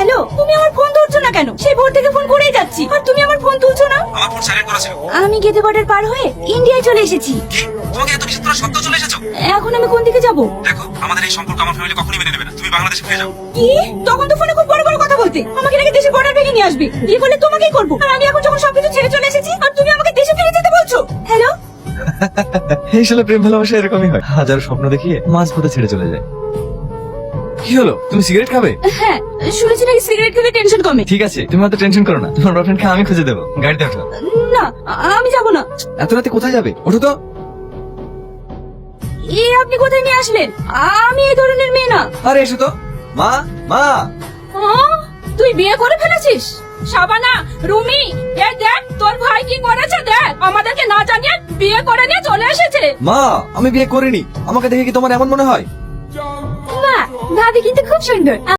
Hello, তুমি আমার phone ধরছো না কেন? সেই ভোর থেকে ফোন করেই যাচ্ছি আর তুমি আমার ফোন তুলছো না। আমার ফোন সাইলেন্ট করা ছিল। আমি গেদে বর্ডার পার হয়ে ইন্ডিয়ায় চলে এসেছি। কি? তোমাকে এত কিছু তোরা সত্ত্বেও চলে এসেছো? এখন আমি কোন দিকে যাব? দেখো, আমাদের এই সম্পর্ক আমার ফ্যামিলি কখনোই মেনে নেবে না। তুমি বাংলাদেশে ফিরে যাও। কি? তখন তো ফোনে খুব বড় বড় কথা বলতে, আমাকে নাকি দেশে বর্ডার ভেঙে নিয়ে আসবে। বিয়ে করলে তোমাকেই করবো। আর আমি এখন যখন সবকিছু ছেড়ে চলে এসেছি আর তুমি আমাকে দেশে ফিরে যেতে বলছো। হ্যালো, এই সালে প্রেম ভালোবাসা এরকমই হয়, হাজারো স্বপ্ন দেখিয়ে মাঝ পথে ছেড়ে চলে যায়। কি হলো, তুমি সিগারেট খাবে? হ্যাঁ শুনেছি নাকি সিগারেট খেলে টেনশন কমে। ঠিক আছে, তুমি অত টেনশন করো না, তোমার বয়ফ্রেন্ডকে আমি খুঁজে দেবো। গাড়িতে ওঠো। না, আমি যাব না। এত রাতে কোথায় যাবে? ওঠো তো। আপনি কোথায় নিয়ে আসলেন? আমি এই ধরনের মেয়ে না। আরে এসো তো। মা, মা। তুই বিয়ে করে ফেলেছিস? শাবানা, রুমি, এই দেখ তোর ভাই কি করেছে দেখ। আমাদেরকে না জানিয়ে বিয়ে করে নিয়ে চলে এসেছে। মা, আমি বিয়ে করিনি। আমাকে দেখে কি তোমার এমন মনে হয়? মা, ভাবি কিন্তু খুব সুন্দর।